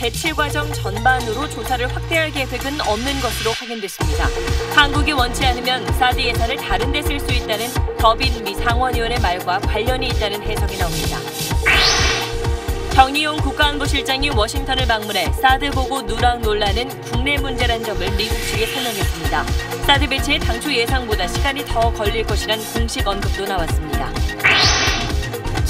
배치 과정 전반으로 조사를 확대할 계획은 없는 것으로 확인됐습니다. 한국이 원치 않으면 사드 예산을 다른 데 쓸 수 있다는 더빈 미 상원의원의 말과 관련이 있다는 해석이 나옵니다. 정의용 국가안보실장이 워싱턴을 방문해 사드 보고 누락 논란은 국내 문제란 점을 미국 측에 설명했습니다. 사드 배치에 당초 예상보다 시간이 더 걸릴 것이란 공식 언급도 나왔습니다.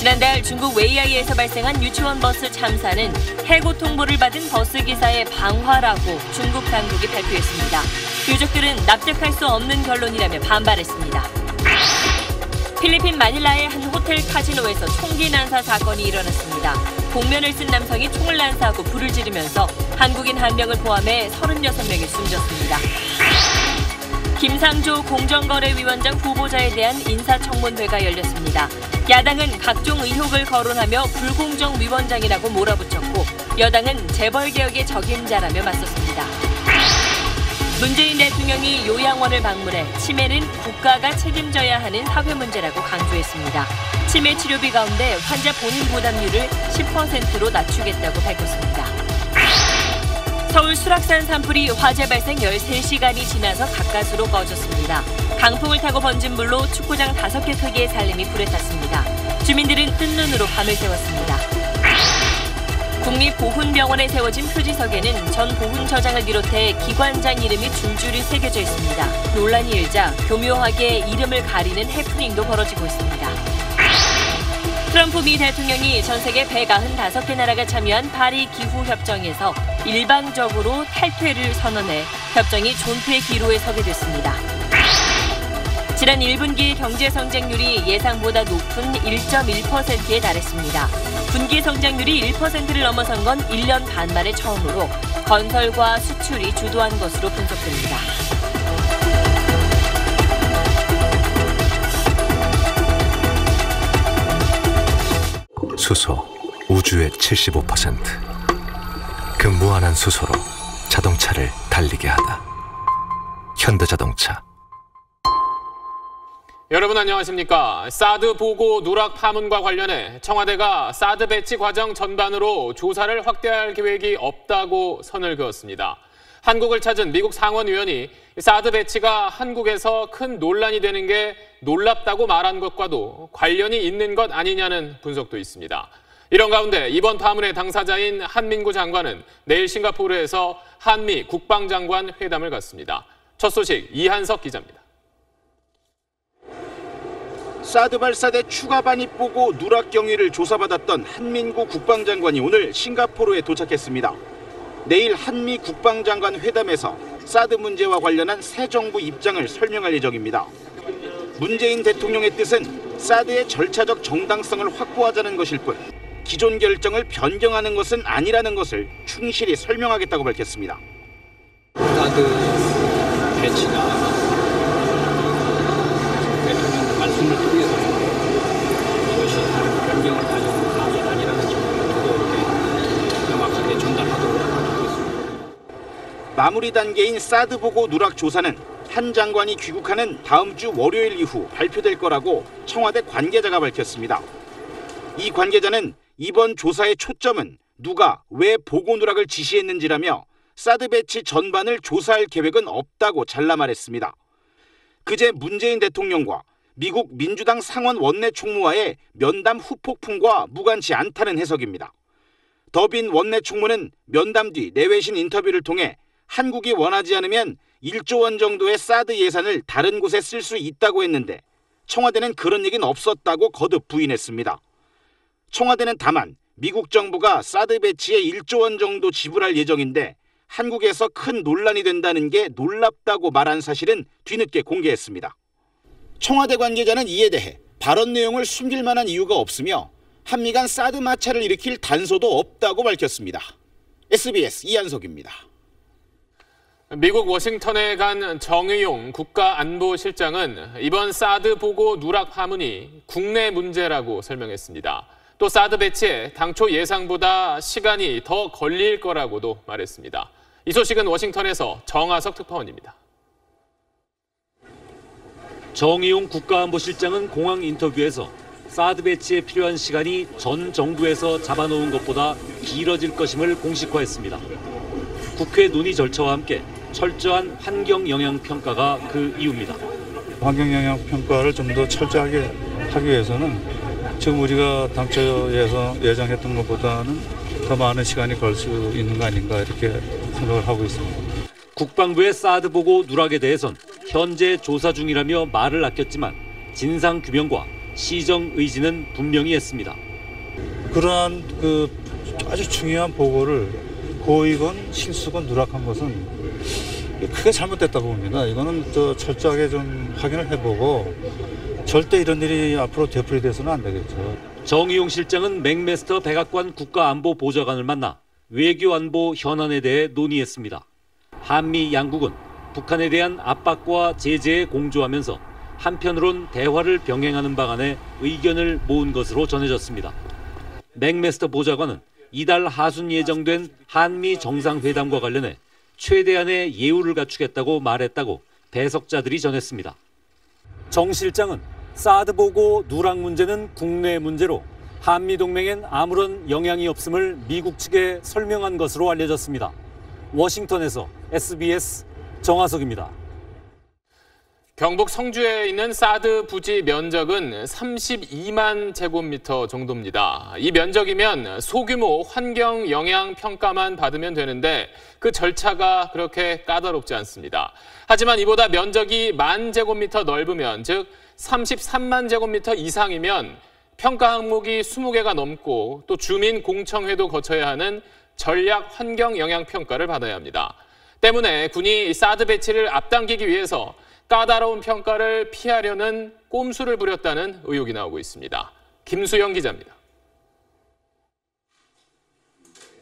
지난달 중국 웨이아이에서 발생한 유치원 버스 참사는 해고 통보를 받은 버스 기사의 방화라고 중국 당국이 발표했습니다. 유족들은 납득할 수 없는 결론이라며 반발했습니다. 필리핀 마닐라의 한 호텔 카지노에서 총기 난사 사건이 일어났습니다. 복면을 쓴 남성이 총을 난사하고 불을 지르면서 한국인 1명을 포함해 36명이 숨졌습니다. 김상조 공정거래위원장 후보자에 대한 인사청문회가 열렸습니다. 야당은 각종 의혹을 거론하며 불공정위원장이라고 몰아붙였고 여당은 재벌개혁의 적임자라며 맞섰습니다. 문재인 대통령이 요양원을 방문해 치매는 국가가 책임져야 하는 사회 문제라고 강조했습니다. 치매 치료비 가운데 환자 본인 부담률을 10%로 낮추겠다고 밝혔습니다. 서울 수락산 산불이 화재 발생 13시간이 지나서 가까스로 꺼졌습니다. 강풍을 타고 번진 불로 축구장 5개 크기의 산림이 불에 탔습니다. 주민들은 뜬 눈으로 밤을 새웠습니다. 국립보훈병원에 세워진 표지석에는 전 보훈처장을 비롯해 기관장 이름이 줄줄이 새겨져 있습니다. 논란이 일자 교묘하게 이름을 가리는 해프닝도 벌어지고 있습니다. 트럼프 미 대통령이 전 세계 195개 나라가 참여한 파리 기후협정에서 일방적으로 탈퇴를 선언해 협정이 존폐 기로에 서게 됐습니다. 지난 1분기 경제 성장률이 예상보다 높은 1.1%에 달했습니다. 분기 성장률이 1%를 넘어선 건 1년 반 만에 처음으로 건설과 수출이 주도한 것으로 분석됩니다. 수소, 우주의 75%. 그 무한한 수소로 자동차를 달리게 하다. 현대자동차. 여러분 안녕하십니까. 사드 보고 누락 파문과 관련해 청와대가 사드 배치 과정 전반으로 조사를 확대할 계획이 없다고 선을 그었습니다. 한국을 찾은 미국 상원의원이 사드 배치가 한국에서 큰 논란이 되는 게 놀랍다고 말한 것과도 관련이 있는 것 아니냐는 분석도 있습니다. 이런 가운데 이번 파문의 당사자인 한민구 장관은 내일 싱가포르에서 한미 국방장관 회담을 갖습니다. 첫 소식 이한석 기자입니다. 사드 발사대 추가 반입 보고 누락 경위를 조사받았던 한민구 국방장관이 오늘 싱가포르에 도착했습니다. 내일 한미 국방장관 회담에서 사드 문제와 관련한 새 정부 입장을 설명할 예정입니다. 문재인 대통령의 뜻은 사드의 절차적 정당성을 확보하자는 것일 뿐 기존 결정을 변경하는 것은 아니라는 것을 충실히 설명하겠다고 밝혔습니다. 사드 배치가 대통령 말씀을 통해서 이것이 변경을 가져온 사항이 아니라는 점을 이렇게 명확하게 전달하도록 하겠습니다. 마무리 단계인 사드 보고 누락 조사는 한 장관이 귀국하는 다음 주 월요일 이후 발표될 거라고 청와대 관계자가 밝혔습니다. 이 관계자는 이번 조사의 초점은 누가 왜 보고 누락을 지시했는지라며 사드 배치 전반을 조사할 계획은 없다고 잘라 말했습니다. 그제 문재인 대통령과 미국 민주당 상원 원내 총무와의 면담 후폭풍과 무관치 않다는 해석입니다. 더빈 원내 총무는 면담 뒤 내외신 인터뷰를 통해 한국이 원하지 않으면 1조 원 정도의 사드 예산을 다른 곳에 쓸 수 있다고 했는데 청와대는 그런 얘기는 없었다고 거듭 부인했습니다. 청와대는 다만 미국 정부가 사드 배치에 1조 원 정도 지불할 예정인데 한국에서 큰 논란이 된다는 게 놀랍다고 말한 사실은 뒤늦게 공개했습니다. 청와대 관계자는 이에 대해 발언 내용을 숨길 만한 이유가 없으며 한미 간 사드 마찰을 일으킬 단서도 없다고 밝혔습니다. SBS 이한석입니다. 미국 워싱턴에 간 정의용 국가안보실장은 이번 사드 보고 누락 파문이 국내 문제라고 설명했습니다. 또 사드 배치에 당초 예상보다 시간이 더 걸릴 거라고도 말했습니다. 이 소식은 워싱턴에서 정하석 특파원입니다. 정의용 국가안보실장은 공항 인터뷰에서 사드 배치에 필요한 시간이 전 정부에서 잡아놓은 것보다 길어질 것임을 공식화했습니다. 국회 논의 절차와 함께 철저한 환경 영향 평가가 그 이유입니다. 환경 영향 평가를 좀 더 철저하게 하기 위해서는 지금 우리가 당초 예정했던 것보다는 더 많은 시간이 걸 수 있는 거 아닌가 이렇게 생각을 하고 있습니다. 국방부의 사드 보고 누락에 대해선 현재 조사 중이라며 말을 아꼈지만 진상 규명과 시정 의지는 분명히 했습니다. 그러한 아주 중요한 보고를 고의건 실수건 누락한 것은 크게 잘못됐다고 봅니다. 이거는 더 철저하게 좀 확인을 해보고 절대 이런 일이 앞으로 되풀이돼서는 안 되겠죠. 정의용 실장은 맥메스터 백악관 국가안보보좌관을 만나 외교안보 현안에 대해 논의했습니다. 한미 양국은 북한에 대한 압박과 제재에 공조하면서 한편으론 대화를 병행하는 방안에 의견을 모은 것으로 전해졌습니다. 맥메스터 보좌관은 이달 하순 예정된 한미 정상회담과 관련해 최대한의 예우를 갖추겠다고 말했다고 배석자들이 전했습니다. 정 실장은 사드 보고 누락 문제는 국내 문제로 한미 동맹엔 아무런 영향이 없음을 미국 측에 설명한 것으로 알려졌습니다. 워싱턴에서 SBS 정하석입니다. 경북 성주에 있는 사드 부지 면적은 32만 제곱미터 정도입니다. 이 면적이면 소규모 환경 영향 평가만 받으면 되는데 그 절차가 그렇게 까다롭지 않습니다. 하지만 이보다 면적이 10,000 제곱미터 넓으면, 즉 33만 제곱미터 이상이면 평가 항목이 20개가 넘고 또 주민 공청회도 거쳐야 하는 전략 환경 영향 평가를 받아야 합니다. 때문에 군이 사드 배치를 앞당기기 위해서 까다로운 평가를 피하려는 꼼수를 부렸다는 의혹이 나오고 있습니다. 김수영 기자입니다.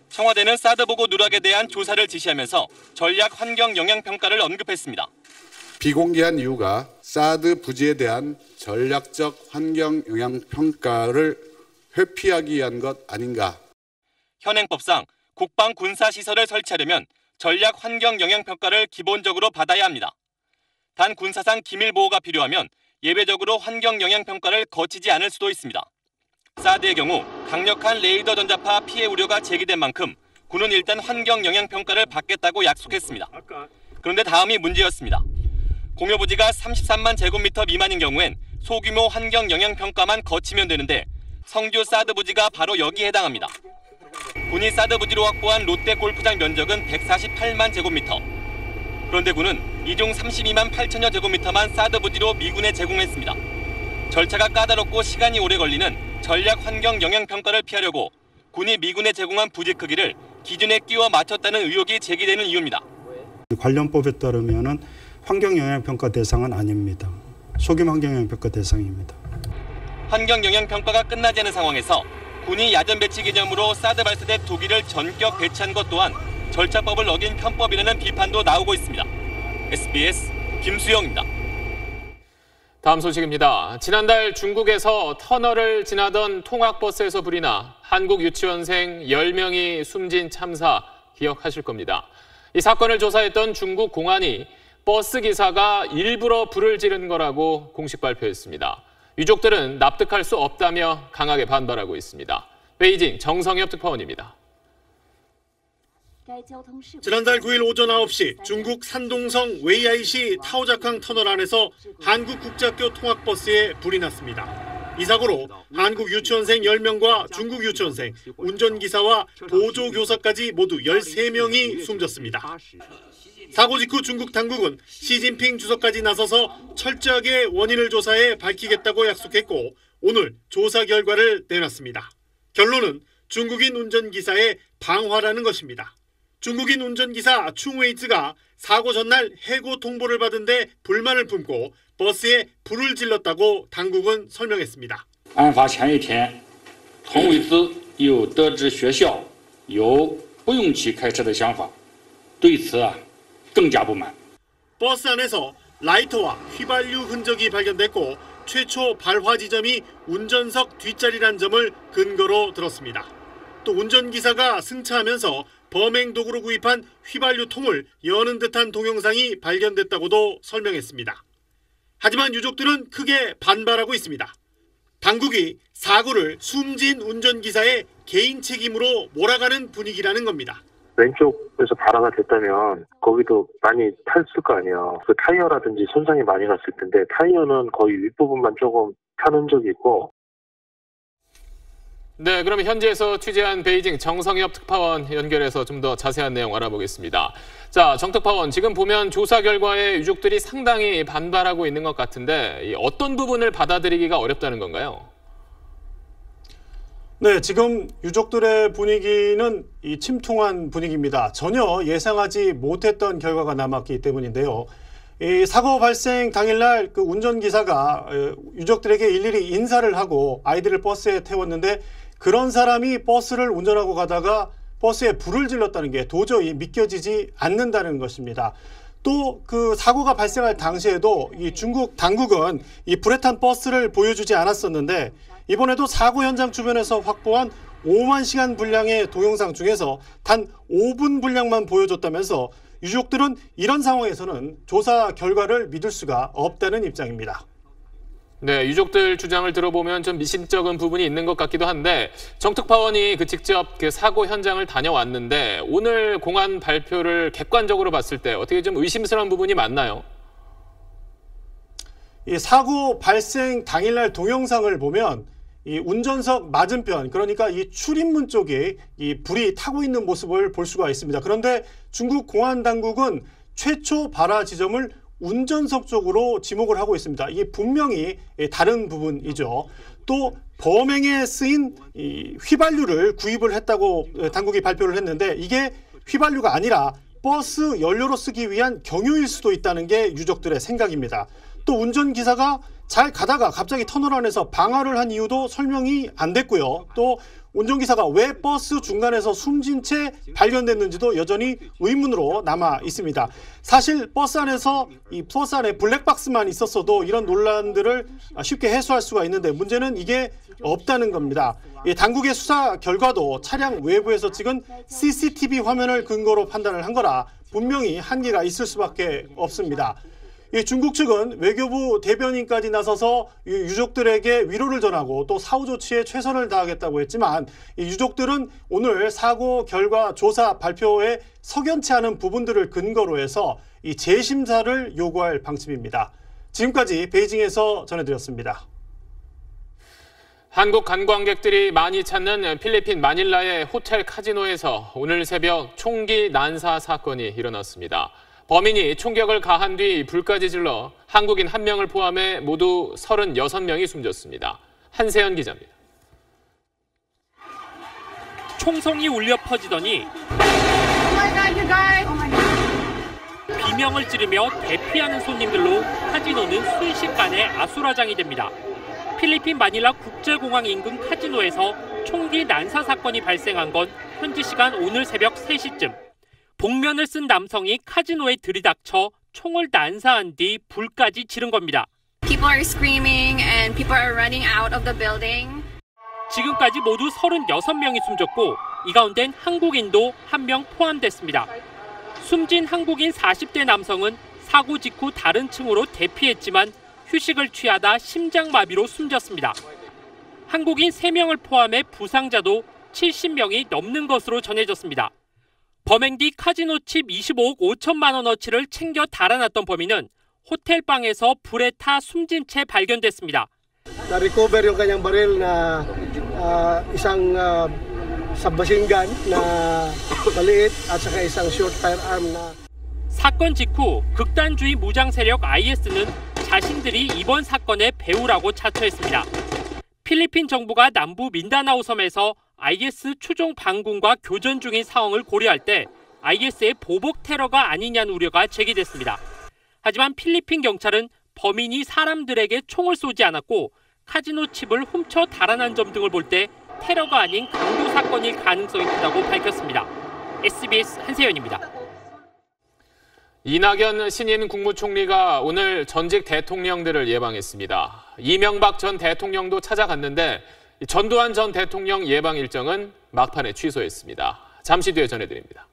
청와대는 사드 보고 누락에 대한 조사를 지시하면서 전략 환경 영향 평가를 언급했습니다. 비공개한 이유가 사드 부지에 대한 전략적 환경 영향 평가를 회피하기 위한 것 아닌가. 현행법상 국방 군사 시설을 설치하려면 전략 환경 영향 평가를 기본적으로 받아야 합니다. 단 군사상 기밀 보호가 필요하면 예외적으로 환경 영향 평가를 거치지 않을 수도 있습니다. 사드의 경우 강력한 레이더 전자파 피해 우려가 제기된 만큼 군은 일단 환경 영향 평가를 받겠다고 약속했습니다. 그런데 다음이 문제였습니다. 공여 부지가 33만 제곱미터 미만인 경우엔 소규모 환경 영향 평가만 거치면 되는데 성주 사드 부지가 바로 여기에 해당합니다. 군이 사드 부지로 확보한 롯데 골프장 면적은 148만 제곱미터. 그런데 군은 이 중 32만 8천여 제곱미터만 사드 부지로 미군에 제공했습니다. 절차가 까다롭고 시간이 오래 걸리는 전략 환경 영향 평가를 피하려고 군이 미군에 제공한 부지 크기를 기준에 끼워 맞췄다는 의혹이 제기되는 이유입니다. 관련법에 따르면 환경 영향 평가 대상은 아닙니다. 소규모 환경 영향 평가 대상입니다. 환경 영향 평가가 끝나지 않은 상황에서 군이 야전 배치 개념으로 사드 발사대 2기를 전격 배치한 것 또한 절차법을 어긴 편법이라는 비판도 나오고 있습니다. SBS 김수영입니다. 다음 소식입니다. 지난달 중국에서 터널을 지나던 통학버스에서 불이 나 한국 유치원생 10명이 숨진 참사 기억하실 겁니다. 이 사건을 조사했던 중국 공안이 버스 기사가 일부러 불을 지른 거라고 공식 발표했습니다. 유족들은 납득할 수 없다며 강하게 반발하고 있습니다. 베이징 정성엽 특파원입니다. 지난달 9일 오전 9시 중국 산동성 웨이아이시 타오자캉 터널 안에서 한국국제학교 통학버스에 불이 났습니다. 이 사고로 한국 유치원생 10명과 중국 유치원생, 운전기사와 보조교사까지 모두 13명이 숨졌습니다. 사고 직후 중국 당국은 시진핑 주석까지 나서서 철저하게 원인을 조사해 밝히겠다고 약속했고 오늘 조사 결과를 내놨습니다. 결론은 중국인 운전기사의 방화라는 것입니다. 중국인 운전기사 충웨이츠가 사고 전날 해고 통보를 받은 데 불만을 품고 버스에 불을 질렀다고 당국은 설명했습니다. 案发前一天，洪伟兹又得知学校有不用其开车的想法，对此更加不满. 버스 안에서 라이터와 휘발유 흔적이 발견됐고 최초 발화 지점이 운전석 뒷자리란 점을 근거로 들었습니다. 또 운전기사가 승차하면서 범행 도구로 구입한 휘발유 통을 여는 듯한 동영상이 발견됐다고도 설명했습니다. 하지만 유족들은 크게 반발하고 있습니다. 당국이 사고를 숨진 운전기사의 개인 책임으로 몰아가는 분위기라는 겁니다. 왼쪽에서 발화가 됐다면 거기도 많이 탔을 거 아니에요. 그 타이어라든지 손상이 많이 갔을 텐데 타이어는 거의 윗부분만 조금 탄 흔적이 있고. 네, 그럼 현지에서 취재한 베이징 정성엽 특파원 연결해서 좀 더 자세한 내용 알아보겠습니다. 자, 정 특파원, 지금 보면 조사 결과에 유족들이 상당히 반발하고 있는 것 같은데 어떤 부분을 받아들이기가 어렵다는 건가요? 네, 지금 유족들의 분위기는 이 침통한 분위기입니다. 전혀 예상하지 못했던 결과가 남았기 때문인데요. 이 사고 발생 당일날 그 운전기사가 유족들에게 일일이 인사를 하고 아이들을 버스에 태웠는데 그런 사람이 버스를 운전하고 가다가 버스에 불을 질렀다는 게 도저히 믿겨지지 않는다는 것입니다. 또 그 사고가 발생할 당시에도 이 중국 당국은 이 불에 탄 버스를 보여주지 않았었는데 이번에도 사고 현장 주변에서 확보한 5만 시간 분량의 동영상 중에서 단 5분 분량만 보여줬다면서 유족들은 이런 상황에서는 조사 결과를 믿을 수가 없다는 입장입니다. 네, 유족들 주장을 들어보면 좀 미심쩍은 부분이 있는 것 같기도 한데 정 특파원이 직접 그 사고 현장을 다녀왔는데 오늘 공안 발표를 객관적으로 봤을 때 어떻게 좀 의심스러운 부분이 많나요? 이 사고 발생 당일날 동영상을 보면 이 운전석 맞은편, 그러니까 이 출입문 쪽에 이 불이 타고 있는 모습을 볼 수가 있습니다. 그런데 중국 공안 당국은 최초 발화 지점을 운전석 쪽으로 지목을 하고 있습니다. 이게 분명히 다른 부분이죠. 또 범행에 쓰인 이 휘발유를 구입을 했다고 당국이 발표를 했는데 이게 휘발유가 아니라 버스 연료로 쓰기 위한 경유일 수도 있다는 게 유족들의 생각입니다. 또 운전기사가 잘 가다가 갑자기 터널 안에서 방화를 한 이유도 설명이 안 됐고요. 또 운전기사가 왜 버스 중간에서 숨진 채 발견됐는지도 여전히 의문으로 남아 있습니다. 사실 버스 안에 블랙박스만 있었어도 이런 논란들을 쉽게 해소할 수가 있는데 문제는 이게 없다는 겁니다. 당국의 수사 결과도 차량 외부에서 찍은 CCTV 화면을 근거로 판단을 한 거라 분명히 한계가 있을 수밖에 없습니다. 중국 측은 외교부 대변인까지 나서서 유족들에게 위로를 전하고 또 사후 조치에 최선을 다하겠다고 했지만 유족들은 오늘 사고 결과 조사 발표에 석연치 않은 부분들을 근거로 해서 이 재심사를 요구할 방침입니다. 지금까지 베이징에서 전해드렸습니다. 한국 관광객들이 많이 찾는 필리핀 마닐라의 호텔 카지노에서 오늘 새벽 총기 난사 사건이 일어났습니다. 범인이 총격을 가한 뒤 불까지 질러 한국인 1명을 포함해 모두 36명이 숨졌습니다. 한세연 기자입니다. 총성이 울려 퍼지더니 비명을 지르며 대피하는 손님들로 카지노는 순식간에 아수라장이 됩니다. 필리핀 마닐라 국제공항 인근 카지노에서 총기 난사 사건이 발생한 건 현지 시간 오늘 새벽 3시쯤. 복면을 쓴 남성이 카지노에 들이닥쳐 총을 난사한 뒤 불까지 지른 겁니다. People are screaming and people are running out of the building. 지금까지 모두 36명이 숨졌고 이 가운데는 한국인도 1명 포함됐습니다. 숨진 한국인 40대 남성은 사고 직후 다른 층으로 대피했지만 휴식을 취하다 심장마비로 숨졌습니다. 한국인 3명을 포함해 부상자도 70명이 넘는 것으로 전해졌습니다. 범행 뒤 카지노 칩 25억 5천만 원어치를 챙겨 달아났던 범인은 호텔방에서 불에 타 숨진 채 발견됐습니다. Na-recover yung kanyang baril na isang submachine gun na maliit at saka isang short firearm na. 사건 직후 극단주의 무장 세력 IS는 자신들이 이번 사건의 배후라고 자처했습니다. 필리핀 정부가 남부 민다나오 섬에서 IS 추종 반군과 교전 중인 상황을 고려할 때 IS의 보복 테러가 아니냐는 우려가 제기됐습니다. 하지만 필리핀 경찰은 범인이 사람들에게 총을 쏘지 않았고 카지노 칩을 훔쳐 달아난 점 등을 볼 때 테러가 아닌 강도 사건일 가능성이 크다고 밝혔습니다. SBS 한세연입니다. 이낙연 신임 국무총리가 오늘 전직 대통령들을 예방했습니다. 이명박 전 대통령도 찾아갔는데 전두환 전 대통령 예방 일정은 막판에 취소했습니다. 잠시 뒤에 전해드립니다.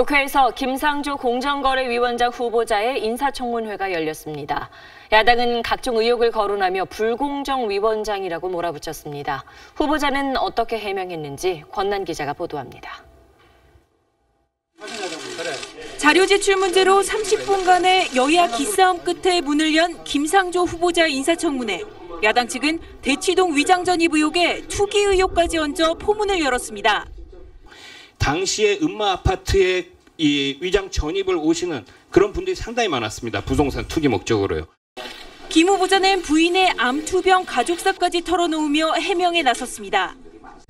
국회에서 김상조 공정거래위원장 후보자의 인사청문회가 열렸습니다. 야당은 각종 의혹을 거론하며 불공정위원장이라고 몰아붙였습니다. 후보자는 어떻게 해명했는지 권난 기자가 보도합니다. 자료 제출 문제로 30분간의 여야 기싸움 끝에 문을 연 김상조 후보자 인사청문회. 야당 측은 대치동 위장 전입 의혹에 투기 의혹까지 얹어 포문을 열었습니다. 당시에 음마 아파트에 이 위장 전입을 오시는 그런 분들이 상당히 많았습니다. 부동산 투기 목적으로요. 김 후보자는 부인의 암투병 가족사까지 털어놓으며 해명에 나섰습니다.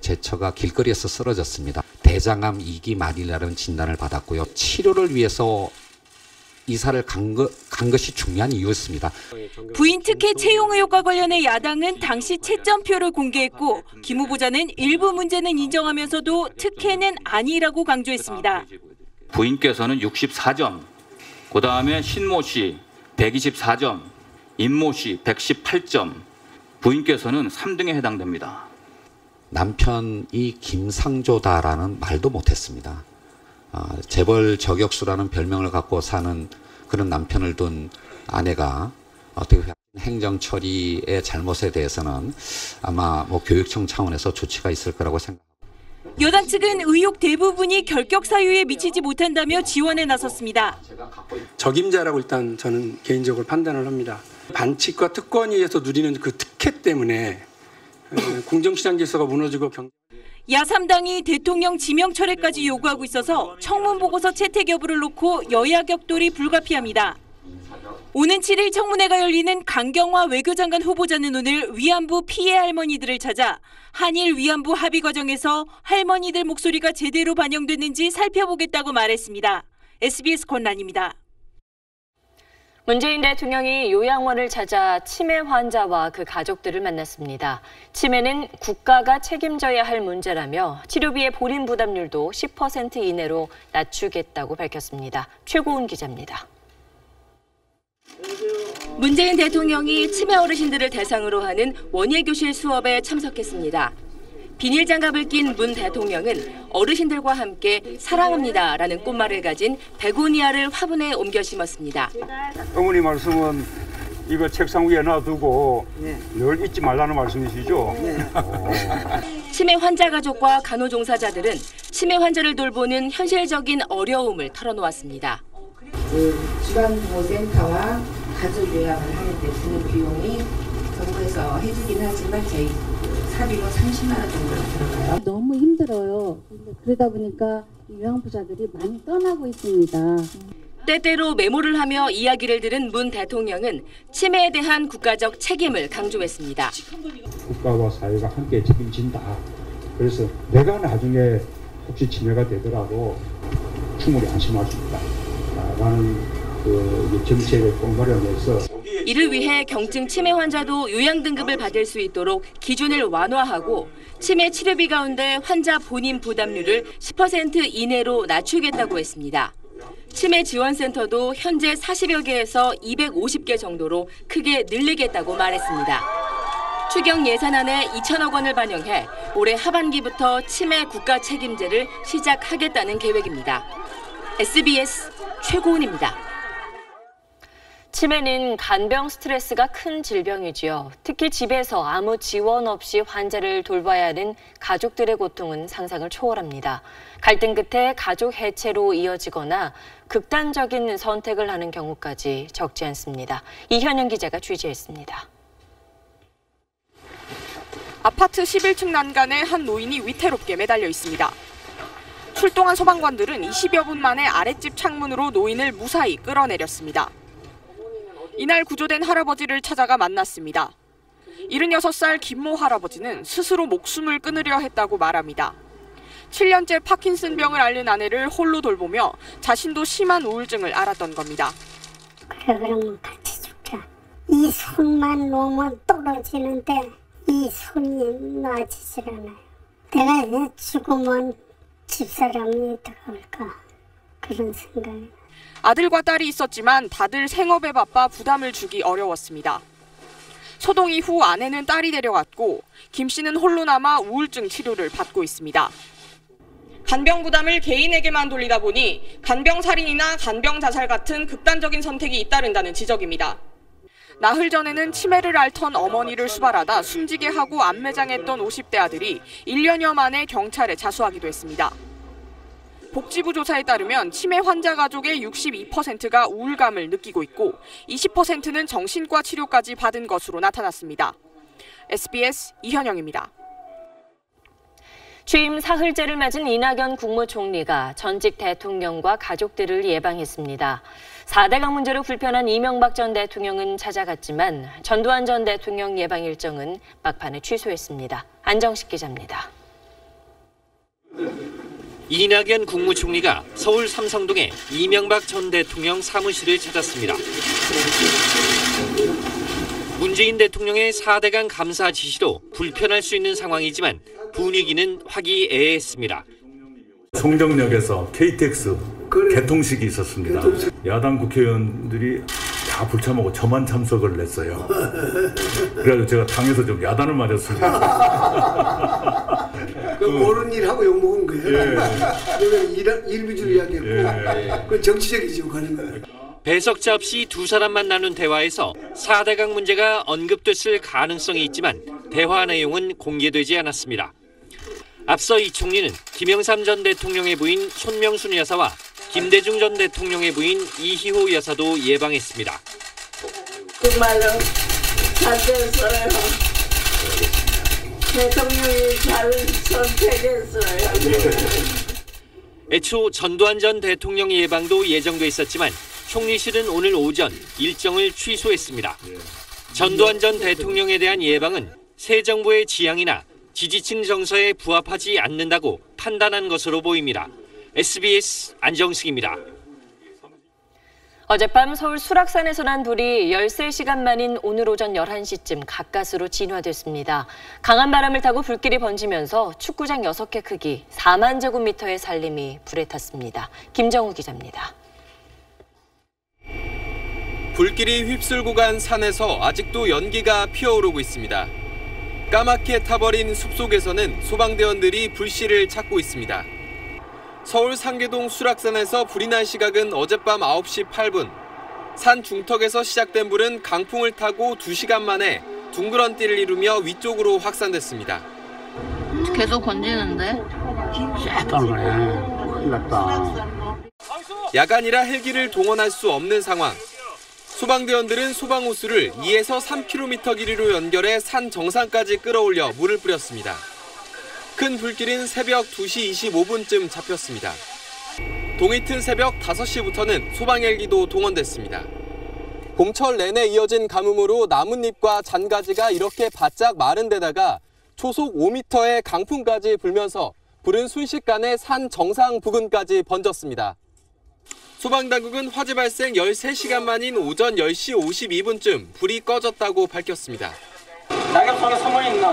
제 처가 길거리에서 쓰러졌습니다. 대장암 2기 말이라는 진단을 받았고요. 치료를 위해서 이사를 간 것이 중요한 이유였습니다. 부인 특혜 채용 의혹과 관련해 야당은 당시 채점표를 공개했고 김 후보자는 일부 문제는 인정하면서도 특혜는 아니라고 강조했습니다. 부인께서는 64점, 그다음에 신모 씨 124점, 임모 씨 118점, 부인께서는 3등에 해당됩니다. 남편이 김상조다라는 말도 못했습니다. 재벌 저격수라는 별명을 갖고 사는 그런 남편을 둔 아내가 어떻게 행정 처리의 잘못에 대해서는 아마 교육청 차원에서 조치가 있을 거라고 생각합니다. 여당 측은 의혹 대부분이 결격 사유에 미치지 못한다며 지원에 나섰습니다. 적임자라고 일단 저는 개인적으로 판단을 합니다. 반칙과 특권에 의해서 누리는 그 특혜 때문에 공정시장 질서가 무너지고 야3당이 대통령 지명 철회까지 요구하고 있어서 청문보고서 채택 여부를 놓고 여야 격돌이 불가피합니다. 오는 7일 청문회가 열리는 강경화 외교장관 후보자는 오늘 위안부 피해 할머니들을 찾아 한일 위안부 합의 과정에서 할머니들 목소리가 제대로 반영됐는지 살펴보겠다고 말했습니다. SBS 권란입니다. 문재인 대통령이 요양원을 찾아 치매 환자와 그 가족들을 만났습니다. 치매는 국가가 책임져야 할 문제라며 치료비의 본인 부담률도 10% 이내로 낮추겠다고 밝혔습니다. 최고은 기자입니다. 문재인 대통령이 치매 어르신들을 대상으로 하는 원예교실 수업에 참석했습니다. 비닐장갑을 낀 문 대통령은 어르신들과 함께 사랑합니다라는 꽃말을 가진 베고니아를 화분에 옮겨 심었습니다. 어머니 말씀은 이거 책상 위에 놔두고 늘 잊지 말라는 말씀이시죠? 치매 환자 가족과 간호종사자들은 치매 환자를 돌보는 현실적인 어려움을 털어놓았습니다. 지방보호센터와 가족 요양을 하는데 드는 비용이 정부에서 해주긴 하지만 저희 사비로 30만 원 정도 들어가요. 너무 힘들어요. 그러다 보니까 요양보호자들이 많이 떠나고 있습니다. 때때로 메모를 하며 이야기를 들은 문 대통령은 치매에 대한 국가적 책임을 강조했습니다. 국가와 사회가 함께 책임진다. 그래서 내가 나중에 혹시 치매가 되더라도 충분히 안심할 수 있다. 라는 정책을 마련해서 이를 위해 경증 치매 환자도 요양 등급을 받을 수 있도록 기준을 완화하고 치매 치료비 가운데 환자 본인 부담률을 10% 이내로 낮추겠다고 했습니다. 치매 지원센터도 현재 40여 개에서 250개 정도로 크게 늘리겠다고 말했습니다. 추경 예산안에 2천억 원을 반영해 올해 하반기부터 치매 국가 책임제를 시작하겠다는 계획입니다. SBS 최고은입니다. 치매는 간병 스트레스가 큰 질병이지요. 특히 집에서 아무 지원 없이 환자를 돌봐야 하는 가족들의 고통은 상상을 초월합니다. 갈등 끝에 가족 해체로 이어지거나 극단적인 선택을 하는 경우까지 적지 않습니다. 이현영 기자가 취재했습니다. 아파트 11층 난간에 한 노인이 위태롭게 매달려 있습니다. 출동한 소방관들은 20여 분 만에 아랫집 창문으로 노인을 무사히 끌어내렸습니다. 이날 구조된 할아버지를 찾아가 만났습니다. 76살 김모 할아버지는 스스로 목숨을 끊으려 했다고 말합니다. 7년째 파킨슨병을 앓는 아내를 홀로 돌보며 자신도 심한 우울증을 앓았던 겁니다. 그래 그러면 같이 죽자. 이 손만 놓으면 떨어지는데 이 손이 놔지질 않아요. 내가 죽으면 집사람이 어떡할까 그런 생각이. 아들과 딸이 있었지만 다들 생업에 바빠 부담을 주기 어려웠습니다. 소동 이후 아내는 딸이 데려갔고 김 씨는 홀로 남아 우울증 치료를 받고 있습니다. 간병 부담을 개인에게만 돌리다 보니 간병살인이나 간병자살 같은 극단적인 선택이 잇따른다는 지적입니다. 나흘 전에는 치매를 앓던 어머니를 수발하다 숨지게 하고 안매장했던 50대 아들이 1년여 만에 경찰에 자수하기도 했습니다. 복지부 조사에 따르면 치매 환자 가족의 62%가 우울감을 느끼고 있고 20%는 정신과 치료까지 받은 것으로 나타났습니다. SBS 이현영입니다. 취임 사흘째를 맞은 이낙연 국무총리가 전직 대통령과 가족들을 예방했습니다. 4대강 문제로 불편한 이명박 전 대통령은 찾아갔지만 전두환 전 대통령 예방 일정은 막판에 취소했습니다. 안정식 기자입니다. 이낙연 국무총리가 서울 삼성동에 이명박 전 대통령 사무실을 찾았습니다. 문재인 대통령의 4대강 감사 지시로 불편할 수 있는 상황이지만 분위기는 화기애애했습니다. 송정역에서 KTX 개통식이 있었습니다. 야당 국회의원들이 다 불참하고 저만 참석을 했어요. 그래서 제가 당에서 좀 야단을 맞았습니다. 옳은 일 하고 욕먹은 거예요. 일 위주로 이야기했고 그건 정치적이지 가는 거예요. 배석자 없이 두 사람만 나눈 대화에서 4대강 문제가 언급됐을 가능성이 있지만 대화 내용은 공개되지 않았습니다. 앞서 이 총리는 김영삼 전 대통령의 부인 손명순 여사와 김대중 전 대통령의 부인 이희호 여사도 예방했습니다. 정말로 잘 됐어요. 대통령이 잘 선택했어요. 애초 전두환 전 대통령 예방도 예정돼 있었지만 총리실은 오늘 오전 일정을 취소했습니다. 전두환 전 대통령에 대한 예방은 새 정부의 지향이나 지지층 정서에 부합하지 않는다고 판단한 것으로 보입니다. SBS 안정식입니다. 어젯밤 서울 수락산에서 난 불이 13시간 만인 오늘 오전 11시쯤 가까스로 진화됐습니다. 강한 바람을 타고 불길이 번지면서 축구장 6개 크기 4만 제곱미터의 산림이 불에 탔습니다. 김정우 기자입니다. 불길이 휩쓸고 간 산에서 아직도 연기가 피어오르고 있습니다. 까맣게 타버린 숲속에서는 소방대원들이 불씨를 찾고 있습니다. 서울 상계동 수락산에서 불이 난 시각은 어젯밤 9시 8분. 산 중턱에서 시작된 불은 강풍을 타고 2시간 만에 둥그런띠를 이루며 위쪽으로 확산됐습니다. 계속 번지는데? 큰일 났다. 야간이라 헬기를 동원할 수 없는 상황. 소방대원들은 소방호수를 2에서 3km 길이로 연결해 산 정상까지 끌어올려 물을 뿌렸습니다. 큰 불길은 새벽 2시 25분쯤 잡혔습니다. 동이 튼 새벽 5시부터는 소방 헬기도 동원됐습니다. 봄철 내내 이어진 가뭄으로 나뭇잎과 잔가지가 이렇게 바짝 마른 데다가 초속 5m의 강풍까지 불면서 불은 순식간에 산 정상 부근까지 번졌습니다. 소방당국은 화재 발생 13시간 만인 오전 10시 52분쯤 불이 꺼졌다고 밝혔습니다. 낙엽 속에 숨어있는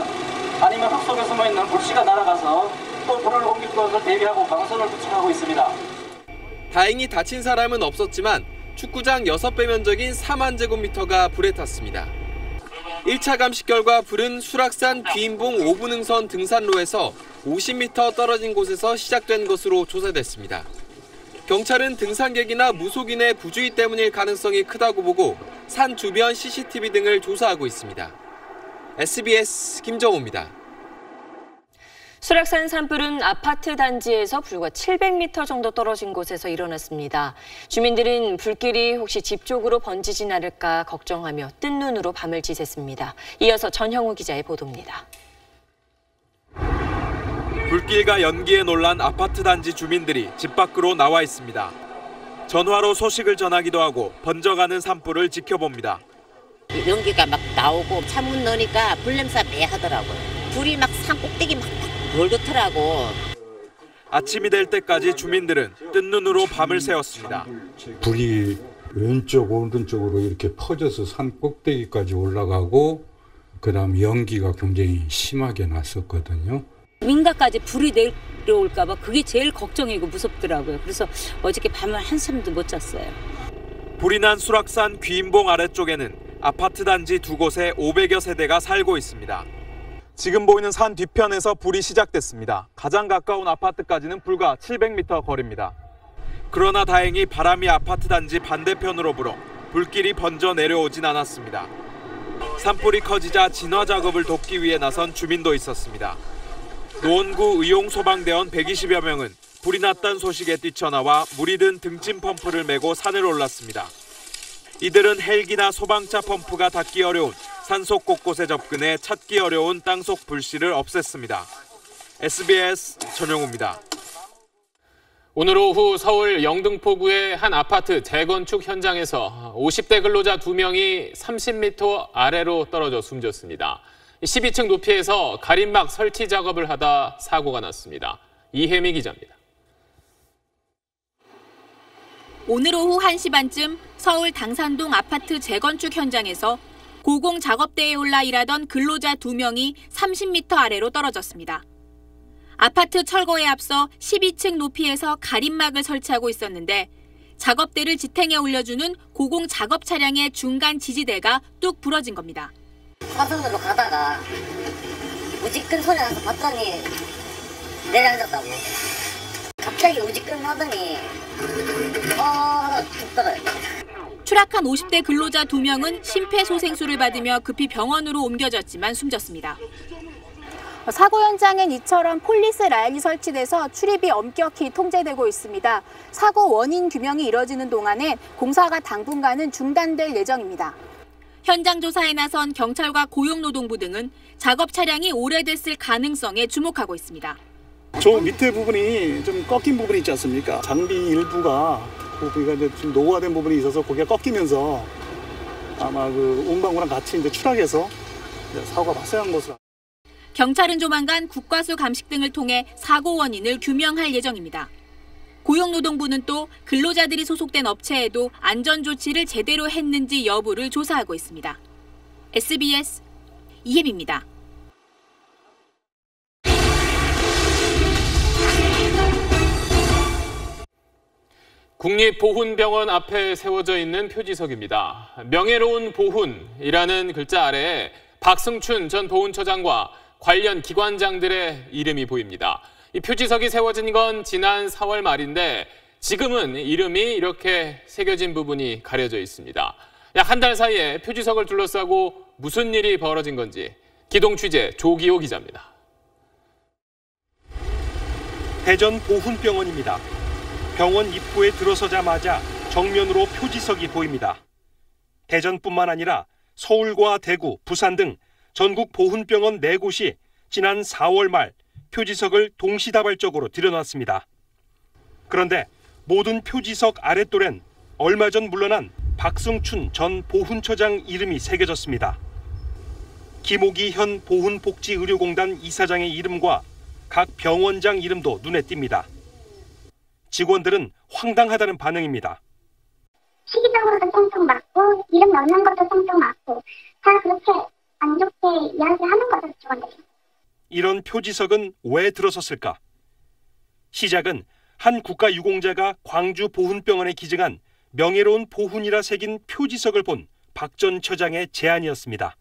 아니면 흙 속에 숨어있는 불씨가 날아가서 또 불을 옮길 것을 대비하고 방선을 구축하고 있습니다. 다행히 다친 사람은 없었지만 축구장 6배 면적인 4만 제곱미터가 불에 탔습니다. 1차 감식 결과 불은 수락산 귀인봉 5분흥선 등산로에서 50m 떨어진 곳에서 시작된 것으로 조사됐습니다. 경찰은 등산객이나 무속인의 부주의 때문일 가능성이 크다고 보고 산 주변 CCTV 등을 조사하고 있습니다. SBS 김정우입니다. 수락산 산불은 아파트 단지에서 불과 700m 정도 떨어진 곳에서 일어났습니다. 주민들은 불길이 혹시 집 쪽으로 번지진 않을까 걱정하며 뜬 눈으로 밤을 지샜습니다. 이어서 전형우 기자의 보도입니다. 불길과 연기에 놀란 아파트 단지 주민들이 집 밖으로 나와 있습니다. 전화로 소식을 전하기도 하고 번져가는 산불을 지켜봅니다. 연기가 막 나오고 창문 넣으니까 불냄새 매하더라고요. 불이 막 산 꼭대기 막 돌겠더라고. 아침이 될 때까지 주민들은 뜬 눈으로 밤을 새웠습니다. 불이 왼쪽 오른쪽으로 이렇게 퍼져서 산 꼭대기까지 올라가고 그다음 연기가 굉장히 심하게 났었거든요. 민가까지 불이 내려올까 봐 그게 제일 걱정이고 무섭더라고요. 그래서 어저께 밤을 한숨도 못 잤어요. 불이 난 수락산 귀인봉 아래쪽에는 아파트 단지 2곳에 500여 세대가 살고 있습니다. 지금 보이는 산 뒤편에서 불이 시작됐습니다. 가장 가까운 아파트까지는 불과 700m 거리입니다. 그러나 다행히 바람이 아파트 단지 반대편으로 불어 불길이 번져 내려오진 않았습니다. 산불이 커지자 진화 작업을 돕기 위해 나선 주민도 있었습니다. 노원구 의용소방대원 120여 명은 불이 났다는 소식에 뛰쳐나와 물이 든 등짐 펌프를 메고 산을 올랐습니다. 이들은 헬기나 소방차 펌프가 닿기 어려운 산속 곳곳에 접근해 찾기 어려운 땅속 불씨를 없앴습니다. SBS 전용우입니다. 오늘 오후 서울 영등포구의 한 아파트 재건축 현장에서 50대 근로자 2명이 30m 아래로 떨어져 숨졌습니다. 12층 높이에서 가림막 설치 작업을 하다 사고가 났습니다. 이혜미 기자입니다. 오늘 오후 1시 반쯤 서울 당산동 아파트 재건축 현장에서 고공 작업대에 올라 일하던 근로자 2명이 30m 아래로 떨어졌습니다. 아파트 철거에 앞서 12층 높이에서 가림막을 설치하고 있었는데 작업대를 지탱해 올려주는 고공 작업 차량의 중간 지지대가 뚝 부러진 겁니다. 사선으로 가다가 우지끈 소리 나서 봤더니 내려앉았다고. 갑자기 우지끈 하더니 죽더라고요. 추락한 50대 근로자 2명은 심폐소생술을 받으며 급히 병원으로 옮겨졌지만 숨졌습니다. 사고 현장엔 이처럼 폴리스 라인이 설치돼서 출입이 엄격히 통제되고 있습니다. 사고 원인 규명이 이뤄지는 동안에 공사가 당분간은 중단될 예정입니다. 현장 조사에 나선 경찰과 고용노동부 등은 작업 차량이 오래됐을 가능성에 주목하고 있습니다. 저 밑에 부분이 좀 꺾인 부분이 있지 않습니까? 장비 일부가 이제 좀 노후화된 부분이 있어서 고기가 꺾이면서 아마 그 운방구랑 같이 이제 추락해서 사고가 발생한 것으로. 경찰은 조만간 국과수 감식 등을 통해 사고 원인을 규명할 예정입니다. 고용노동부는 또 근로자들이 소속된 업체에도 안전조치를 제대로 했는지 여부를 조사하고 있습니다. SBS 이혜미입니다. 국립보훈병원 앞에 세워져 있는 표지석입니다. 명예로운 보훈이라는 글자 아래에 박승춘 전 보훈처장과 관련 기관장들의 이름이 보입니다. 이 표지석이 세워진 건 지난 4월 말인데 지금은 이름이 이렇게 새겨진 부분이 가려져 있습니다. 약 한 달 사이에 표지석을 둘러싸고 무슨 일이 벌어진 건지 기동 취재 조기호 기자입니다. 대전 보훈병원입니다. 병원 입구에 들어서자마자 정면으로 표지석이 보입니다. 대전뿐만 아니라 서울과 대구, 부산 등 전국 보훈병원 4곳이 지난 4월 말 표지석을 동시다발적으로 들여놨습니다. 그런데 모든 표지석 아랫돌엔 얼마 전 물러난 박승춘 전 보훈처장 이름이 새겨졌습니다. 김옥희 현 보훈복지의료공단 이사장의 이름과 각 병원장 이름도 눈에 띕니다. 직원들은 황당하다는 반응입니다. 시기적으로도 쫑쫑 맞고 이름 넣는 것도 쫑쫑 맞고 다 그렇게 안 좋게 이야기하는 거죠, 직원들이. 이런 표지석은 왜 들어섰을까? 시작은 한 국가유공자가 광주 보훈병원에 기증한 명예로운 보훈이라 새긴 표지석을 본 박 전 처장의 제안이었습니다.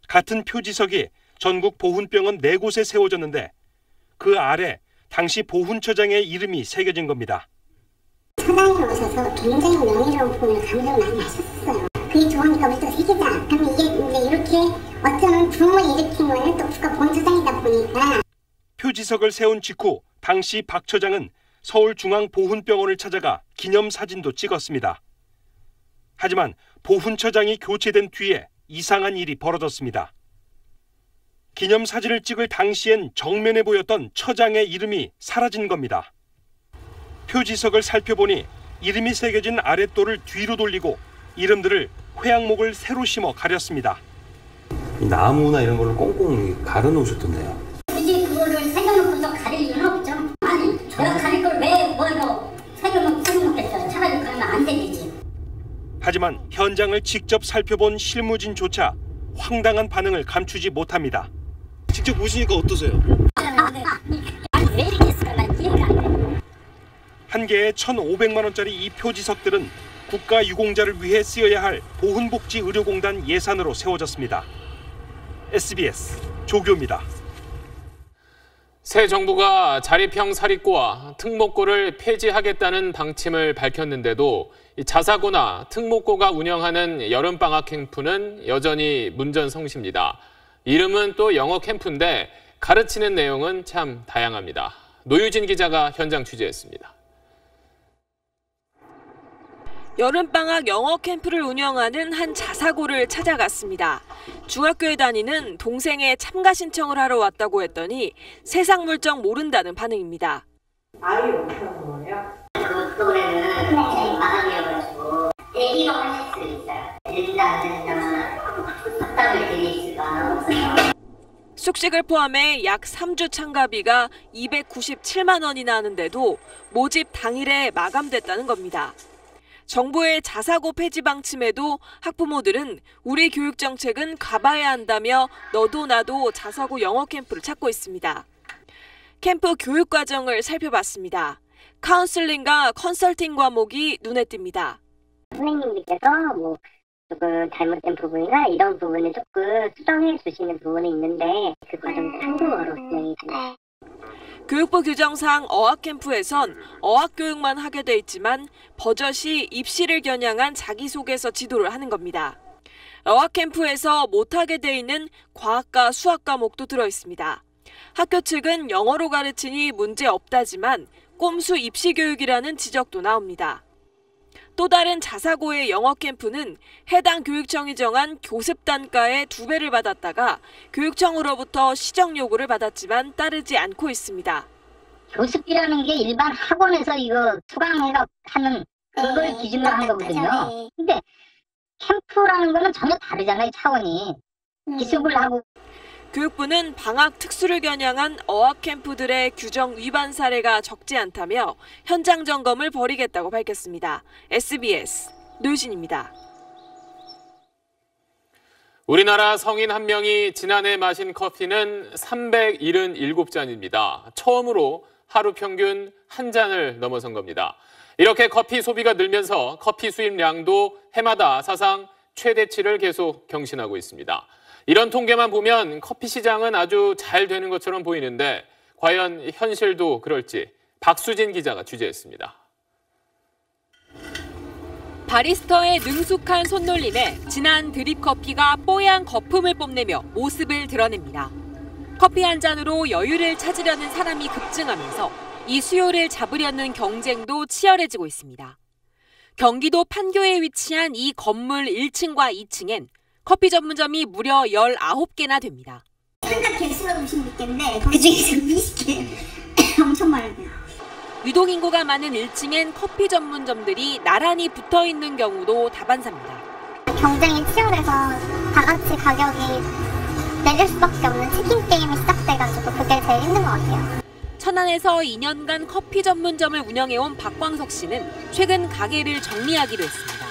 같은 표지석이 전국 보훈병원 4곳에 세워졌는데 그 아래 당시 보훈처장의 이름이 새겨진 겁니다. 처장이 오셔서 굉장히 명예로운 보훈을 감동을 많이 하셨어요. 그게 좋으니까 우리 또 새기자. 그러면 이게 이제 이렇게 어쩌면 부흥을 일으킨 거는 또 국가 보훈처장이다 보니까. 표지석을 세운 직후 당시 박 처장은 서울중앙보훈병원을 찾아가 기념사진도 찍었습니다. 하지만 보훈처장이 교체된 뒤에 이상한 일이 벌어졌습니다. 기념사진을 찍을 당시엔 정면에 보였던 처장의 이름이 사라진 겁니다. 표지석을 살펴보니 이름이 새겨진 아랫돌을 뒤로 돌리고 이름들을 회양목을 새로 심어 가렸습니다. 나무나 이런 걸로 꽁꽁 가려 놓으셨던데요. 굳이 그거를 새겨놓고서 가릴 이유는 없죠. 아니, 내가 가릴 걸 왜 뭐라고 새겨놓겠어요. 차라리 그러면 안 되겠지. 하지만 현장을 직접 살펴본 실무진조차 황당한 반응을 감추지 못합니다. 직접 보시니까 어떠세요? 왜 이렇게 했을까? 난 이해가 안 돼. 한 개에 1,500만 원짜리 이 표지석들은 국가유공자를 위해 쓰여야 할 보훈복지의료공단 예산으로 세워졌습니다. SBS 조교입니다. 새 정부가 자립형 사립고와 특목고를 폐지하겠다는 방침을 밝혔는데도 자사고나 특목고가 운영하는 여름방학 캠프는 여전히 문전성시입니다. 이름은 또 영어 캠프인데 가르치는 내용은 참 다양합니다. 노유진 기자가 현장 취재했습니다. 여름방학 영어 캠프를 운영하는 한 자사고를 찾아갔습니다. 중학교에 다니는 동생의 참가 신청을 하러 왔다고 했더니 세상 물정 모른다는 반응입니다. 아이 어떻게 하는 거예요? 그것도에는 마감이어가지고 대기로 하실 수 있어요. 된다 안 된다 확답을 드릴 수가 없어요. 숙식을 포함해 약 3주 참가비가 297만 원이나 하는데도 모집 당일에 마감됐다는 겁니다. 정부의 자사고 폐지 방침에도 학부모들은 우리 교육 정책은 가봐야 한다며 너도 나도 자사고 영어 캠프를 찾고 있습니다. 캠프 교육 과정을 살펴봤습니다. 카운슬링과 컨설팅 과목이 눈에 띕니다. 선생님들께서 뭐 조금 잘못된 부분이나 이런 부분을 조금 수정해 주시는 부분이 있는데 그 과정도 한국어로 진행이 됩니다. 교육부 규정상 어학캠프에선 어학교육만 하게 돼 있지만 버젓이 입시를 겨냥한 자기소개서 지도를 하는 겁니다. 어학캠프에서 못하게 돼 있는 과학과 수학 과목도 들어있습니다. 학교 측은 영어로 가르치니 문제 없다지만 꼼수 입시교육이라는 지적도 나옵니다. 또 다른 자사고의 영어 캠프는 해당 교육청이 정한 교습 단가의 2배를 받았다가 교육청으로부터 시정 요구를 받았지만 따르지 않고 있습니다. 교습비라는 게 일반 학원에서 이거 수강해가 하는 그걸 기준으로 한 거거든요. 근데 캠프라는 거는 전혀 다르잖아요, 차원이. 기습을 하고. 교육부는 방학 특수를 겨냥한 어학 캠프들의 규정 위반 사례가 적지 않다며 현장 점검을 벌이겠다고 밝혔습니다. SBS 노유진입니다. 우리나라 성인 한 명이 지난해 마신 커피는 377잔입니다. 처음으로 하루 평균 한 잔을 넘어선 겁니다. 이렇게 커피 소비가 늘면서 커피 수입량도 해마다 사상 최대치를 계속 경신하고 있습니다. 이런 통계만 보면 커피 시장은 아주 잘 되는 것처럼 보이는데 과연 현실도 그럴지 박수진 기자가 취재했습니다. 바리스타의 능숙한 손놀림에 진한 드립 커피가 뽀얀 거품을 뽐내며 모습을 드러냅니다. 커피 한 잔으로 여유를 찾으려는 사람이 급증하면서 이 수요를 잡으려는 경쟁도 치열해지고 있습니다. 경기도 판교에 위치한 이 건물 1층과 2층엔 커피 전문점이 무려 19개나 됩니다. 생각 개수가 보시면 있겠는데 그중에서 20개 엄청 많아요. 유동인구가 많은 1층엔 커피 전문점들이 나란히 붙어있는 경우도 다반사입니다. 경쟁이 치열해서 다 같이 가격이 내릴 수밖에 없는 치킨 게임이 시작돼가지고 그게 제일 힘든 것 같아요. 천안에서 2년간 커피 전문점을 운영해온 박광석 씨는 최근 가게를 정리하기로 했습니다.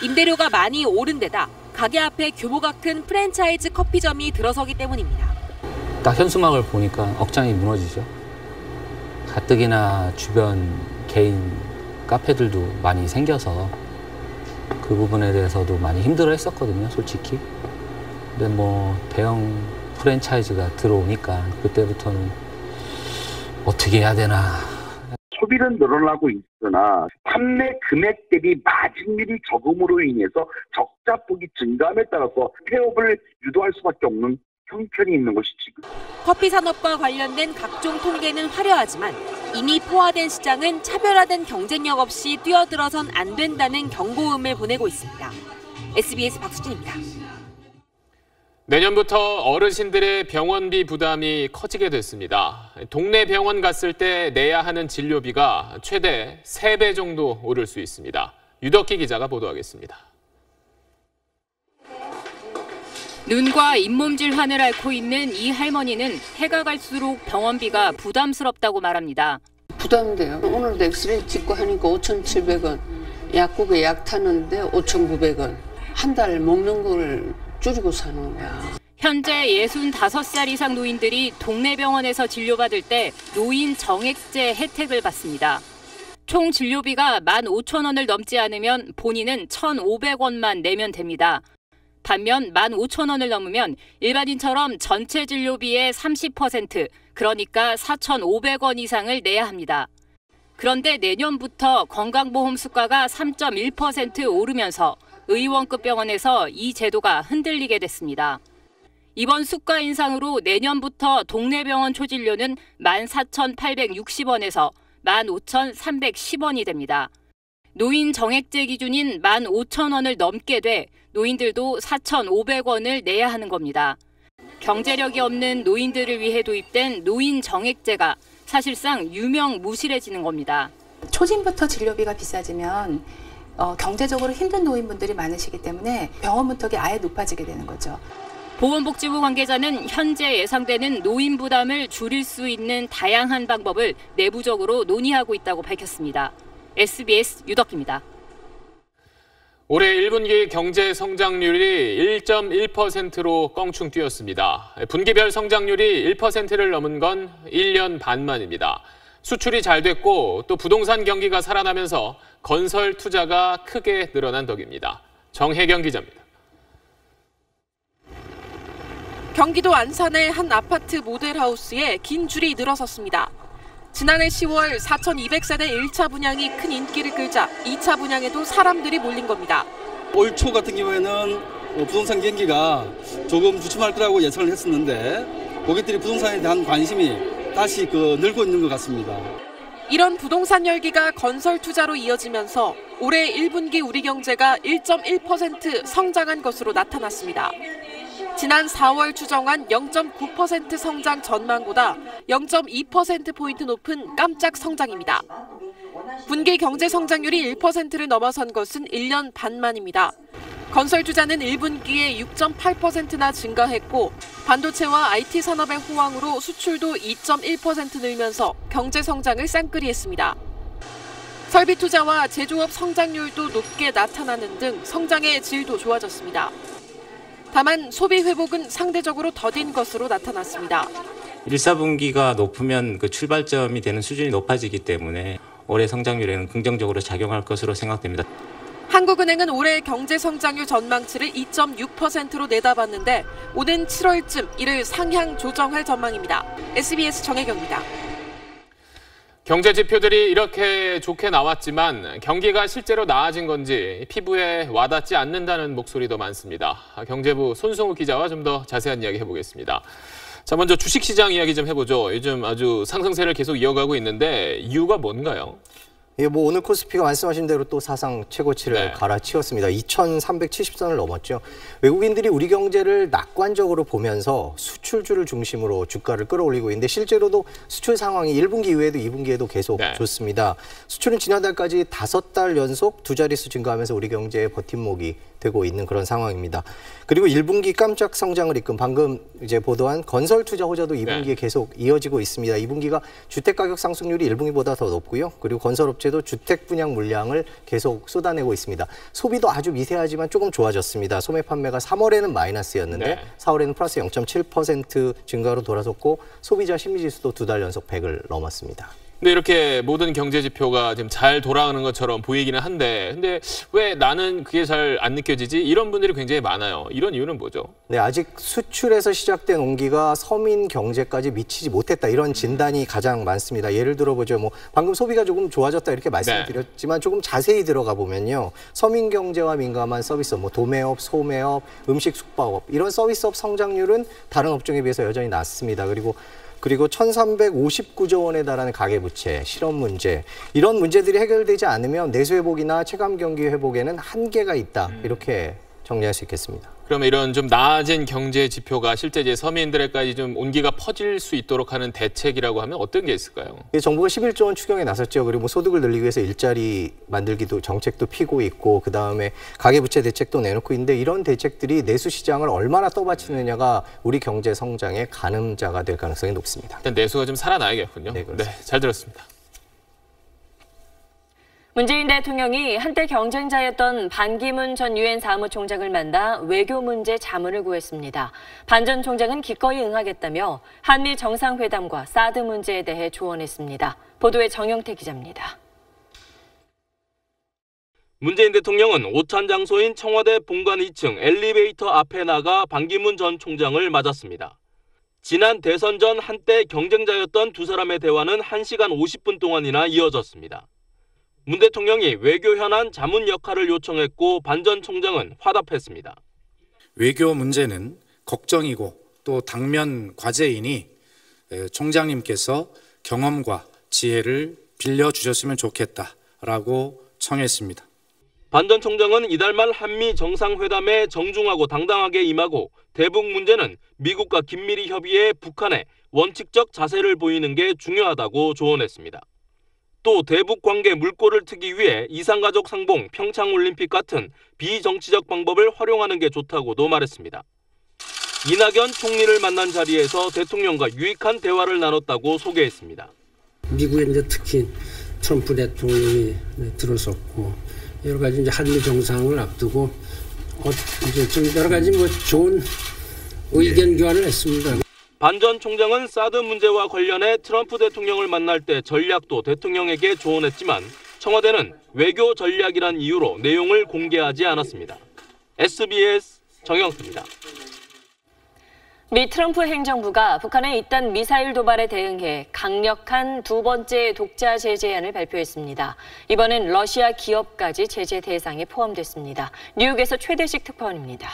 임대료가 많이 오른 데다 가게 앞에 규모가 큰 프랜차이즈 커피점이 들어서기 때문입니다. 딱 현수막을 보니까 억장이 무너지죠. 가뜩이나 주변 개인 카페들도 많이 생겨서 그 부분에 대해서도 많이 힘들어 했었거든요, 솔직히. 근데 뭐 대형 프랜차이즈가 들어오니까 그때부터는 어떻게 해야 되나. 소비는 늘어나고 있으나 판매 금액 대비 마진율이 적음으로 인해서 적자폭이 증가함에 따라서 폐업을 유도할 수밖에 없는 형편이 있는 것이 지금. 커피 산업과 관련된 각종 통계는 화려하지만 이미 포화된 시장은 차별화된 경쟁력 없이 뛰어들어선 안 된다는 경고음을 보내고 있습니다. SBS 박수진입니다. 내년부터 어르신들의 병원비 부담이 커지게 됐습니다. 동네 병원 갔을 때 내야 하는 진료비가 최대 3배 정도 오를 수 있습니다. 유덕기 기자가 보도하겠습니다. 눈과 잇몸 질환을 앓고 있는 이 할머니는 해가 갈수록 병원비가 부담스럽다고 말합니다. 부담돼요. 오늘도 엑스레이 찍고 하니까 5,700원, 약국에 약 타는데 5,900원. 한 달 먹는 걸 줄이고 사는 거야. 현재 65살 이상 노인들이 동네 병원에서 진료받을 때 노인 정액제 혜택을 받습니다. 총 진료비가 15,000원을 넘지 않으면 본인은 1,500원만 내면 됩니다. 반면 15,000원을 넘으면 일반인처럼 전체 진료비의 30%, 그러니까 4,500원 이상을 내야 합니다. 그런데 내년부터 건강보험 수가가 3.1% 오르면서 의원급 병원에서 이 제도가 흔들리게 됐습니다. 이번 수가 인상으로 내년부터 동네 병원 초진료는 14,860원에서 15,310원이 됩니다. 노인 정액제 기준인 15,000원을 넘게 돼 노인들도 4,500원을 내야 하는 겁니다. 경제력이 없는 노인들을 위해 도입된 노인 정액제가 사실상 유명무실해지는 겁니다. 초진부터 진료비가 비싸지면 경제적으로 힘든 노인분들이 많으시기 때문에 병원 문턱이 아예 높아지게 되는 거죠. 보건복지부 관계자는 현재 예상되는 노인 부담을 줄일 수 있는 다양한 방법을 내부적으로 논의하고 있다고 밝혔습니다. SBS 유덕기입니다. 올해 1분기 경제 성장률이 1.1%로 껑충 뛰었습니다. 분기별 성장률이 1%를 넘은 건 1년 반 만입니다. 수출이 잘 됐고 또 부동산 경기가 살아나면서 건설 투자가 크게 늘어난 덕입니다. 정혜경 기자입니다. 경기도 안산의 한 아파트 모델하우스에 긴 줄이 늘어섰습니다. 지난해 10월 4,200세대 1차 분양이 큰 인기를 끌자 2차 분양에도 사람들이 몰린 겁니다. 올 초 같은 경우에는 부동산 경기가 조금 주춤할 거라고 예상을 했었는데 고객들이 부동산에 대한 관심이 다시 늘고 있는 것 같습니다. 이런 부동산 열기가 건설 투자로 이어지면서 올해 1분기 우리 경제가 1.1% 성장한 것으로 나타났습니다. 지난 4월 추정한 0.9% 성장 전망보다 0.2%포인트 높은 깜짝 성장입니다. 분기 경제 성장률이 1%를 넘어선 것은 1년 반 만입니다. 건설 투자는 1분기에 6.8%나 증가했고 반도체와 IT 산업의 호황으로 수출도 2.1% 늘면서 경제 성장을 쌍끌이했습니다. 설비 투자와 제조업 성장률도 높게 나타나는 등 성장의 질도 좋아졌습니다. 다만 소비 회복은 상대적으로 더딘 것으로 나타났습니다. 1, 4분기가 높으면 그 출발점이 되는 수준이 높아지기 때문에 올해 성장률에는 긍정적으로 작용할 것으로 생각됩니다. 한국은행은 올해 경제 성장률 전망치를 2.6%로 내다봤는데 오는 7월쯤 이를 상향 조정할 전망입니다. SBS 정혜경입니다. 경제 지표들이 이렇게 좋게 나왔지만 경기가 실제로 나아진 건지 피부에 와닿지 않는다는 목소리도 많습니다. 경제부 손승우 기자와 좀 더 자세한 이야기 해보겠습니다. 자, 먼저 주식시장 이야기 좀 해보죠. 요즘 아주 상승세를 계속 이어가고 있는데 이유가 뭔가요? 예, 오늘 코스피가 말씀하신 대로 또 사상 최고치를 갈아치웠습니다. 2,370선을 넘었죠. 외국인들이 우리 경제를 낙관적으로 보면서 수출주를 중심으로 주가를 끌어올리고 있는데 실제로도 수출 상황이 1분기 이후에도 2분기에도 계속 좋습니다. 수출은 지난달까지 5달 연속 두 자릿수 증가하면서 우리 경제의 버팀목이 되고 있는 그런 상황입니다. 그리고 1분기 깜짝 성장을 이끈 방금 이제 보도한 건설 투자 호조도 2분기에 계속 이어지고 있습니다. 2분기가 주택 가격 상승률이 1분기보다 더 높고요. 그리고 건설업체도 주택 분양 물량을 계속 쏟아내고 있습니다. 소비도 아주 미세하지만 조금 좋아졌습니다. 소매 판매가 3월에는 마이너스였는데 4월에는 플러스 0.7% 증가로 돌아섰고 소비자 심리지수도 2달 연속 100을 넘었습니다. 근데 이렇게 모든 경제 지표가 지금 잘 돌아가는 것처럼 보이기는 한데 근데 왜 나는 그게 잘 안 느껴지지? 이런 분들이 굉장히 많아요. 이런 이유는 뭐죠? 네, 아직 수출에서 시작된 온기가 서민 경제까지 미치지 못했다. 이런 진단이 가장 많습니다. 예를 들어보죠. 방금 소비가 조금 좋아졌다 이렇게 말씀드렸지만 조금 자세히 들어가 보면요. 서민 경제와 민감한 서비스업, 도매업, 소매업, 음식 숙박업 이런 서비스업 성장률은 다른 업종에 비해서 여전히 낮습니다. 그리고 1,359조 원에 달하는 가계부채, 실업 문제 이런 문제들이 해결되지 않으면 내수 회복이나 체감 경기 회복에는 한계가 있다. 이렇게 정리할 수 있겠습니다. 그러면 이런 좀 나아진 경제 지표가 실제 이제 서민들에까지 좀 온기가 퍼질 수 있도록 하는 대책이라고 하면 어떤 게 있을까요? 정부가 11조 원 추경에 나섰죠. 그리고 소득을 늘리기 위해서 일자리 만들기도 정책도 피고 있고 그다음에 가계부채 대책도 내놓고 있는데 이런 대책들이 내수 시장을 얼마나 떠받치느냐가 우리 경제 성장의 가늠자가 될 가능성이 높습니다. 일단 내수가 좀 살아나야겠군요. 네, 잘 들었습니다. 문재인 대통령이 한때 경쟁자였던 반기문 전 유엔 사무총장을 만나 외교 문제 자문을 구했습니다. 반 전 총장은 기꺼이 응하겠다며 한미 정상회담과 사드 문제에 대해 조언했습니다. 보도에 정영태 기자입니다. 문재인 대통령은 오찬 장소인 청와대 본관 2층 엘리베이터 앞에 나가 반기문 전 총장을 맞았습니다. 지난 대선 전 한때 경쟁자였던 두 사람의 대화는 1시간 50분 동안이나 이어졌습니다. 문 대통령이 외교 현안 자문 역할을 요청했고 반 전 총장은 화답했습니다. 외교 문제는 걱정이고 또 당면 과제이니 총장님께서 경험과 지혜를 빌려주셨으면 좋겠다라고 청했습니다. 반 전 총장은 이달 말 한미 정상회담에 정중하고 당당하게 임하고 대북 문제는 미국과 긴밀히 협의해 북한에 원칙적 자세를 보이는 게 중요하다고 조언했습니다. 또 대북 관계 물꼬를 트기 위해 이산가족 상봉, 평창올림픽 같은 비정치적 방법을 활용하는 게 좋다고도 말했습니다. 이낙연 총리를 만난 자리에서 대통령과 유익한 대화를 나눴다고 소개했습니다. 미국에 이제 특히 트럼프 대통령이 들어섰고 여러 가지 이제 한미 정상을 앞두고 이제 좀 여러 가지 좋은 의견 교환을 했습니다. 반 전 총장은 사드 문제와 관련해 트럼프 대통령을 만날 때 전략도 대통령에게 조언했지만 청와대는 외교 전략이란 이유로 내용을 공개하지 않았습니다. SBS 정영수입니다. 미 트럼프 행정부가 북한의 잇단 미사일 도발에 대응해 강력한 두 번째 독자 제재안을 발표했습니다. 이번엔 러시아 기업까지 제재 대상에 포함됐습니다. 뉴욕에서 최대식 특파원입니다.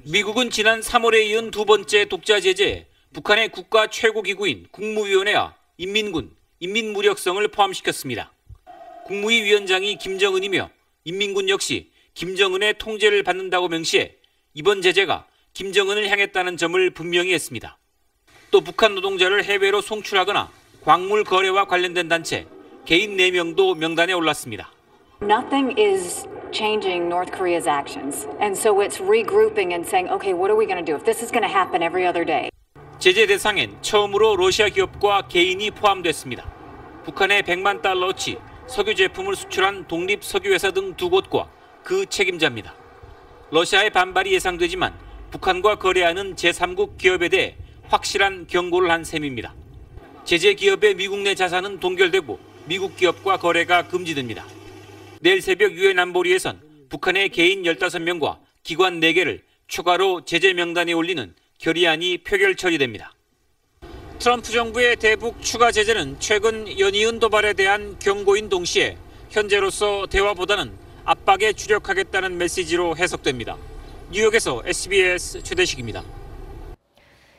미국은 지난 3월에 이은 두 번째 독자 제재에 북한의 국가 최고기구인 국무위원회와 인민군, 인민무력성을 포함시켰습니다. 국무위 위원장이 김정은이며 인민군 역시 김정은의 통제를 받는다고 명시해 이번 제재가 김정은을 향했다는 점을 분명히 했습니다. 또 북한 노동자를 해외로 송출하거나 광물 거래와 관련된 단체, 개인 4명도 명단에 올랐습니다. Nothing is changing North Korea's actions. And so it's regrouping and saying, okay, what are we going to do if this is going to happen every other day? 제재 대상엔 처음으로 러시아 기업과 개인이 포함됐습니다. 북한에 100만 달러어치 석유 제품을 수출한 독립 석유회사 등 2곳과 그 책임자입니다. 러시아의 반발이 예상되지만 북한과 거래하는 제3국 기업에 대해 확실한 경고를 한 셈입니다. 제재 기업의 미국 내 자산은 동결되고 미국 기업과 거래가 금지됩니다. 내일 새벽 유엔 안보리에선 북한의 개인 15명과 기관 4개를 추가로 제재 명단에 올리는 결의안이 표결 처리됩니다. 트럼프 정부의 대북 추가 제재는 최근 연이은 도발에 대한 경고인 동시에 현재로서 대화보다는 압박에 주력하겠다는 메시지로 해석됩니다. 뉴욕에서 SBS 최대식입니다.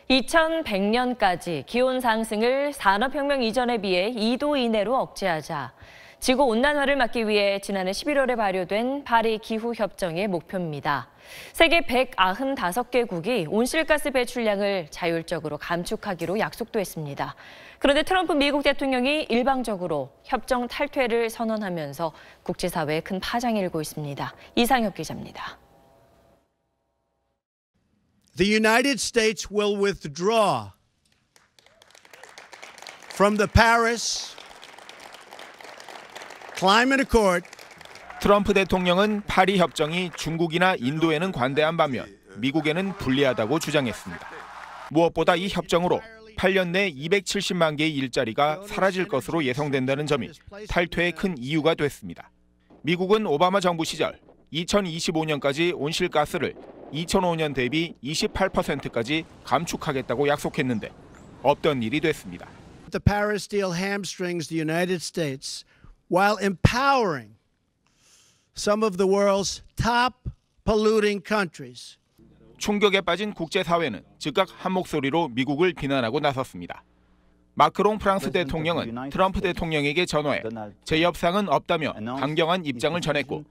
2100년까지 기온 상승을 산업혁명 이전에 비해 2도 이내로 억제하자 지구온난화를 막기 위해 지난해 11월에 발효된 파리 기후협정의 목표입니다. 세계 195개국이 온실가스 배출량을 자율적으로 감축하기로 약속도 했습니다. 그런데 트럼프 미국 대통령이 일방적으로 협정 탈퇴를 선언하면서 국제사회에 큰 파장이 일고 있습니다. 이상엽 기자입니다. The United States will withdraw from the Paris Climate Accord. 트럼프 대통령은 파리 협정이 중국이나 인도에는 관대한 반면 미국에는 불리하다고 주장했습니다. 무엇보다 이 협정으로 8년 내 270만 개의 일자리가 사라질 것으로 예상된다는 점이 탈퇴의 큰 이유가 됐습니다. 미국은 오바마 정부 시절 2025년까지 온실가스를 2005년 대비 28%까지 감축하겠다고 약속했는데 없던 일이 됐습니다. The Paris deal hamstrings the United States while empowering some of the world's top polluting countries. 충격에 빠진 국제사회는 즉각 한 목소리로 미국을 비난하고 나섰습니다. 마크롱 프랑스 대통령은 트럼프 대통령에게 전화해 재협상은 없다며 강경한 입장을 전했고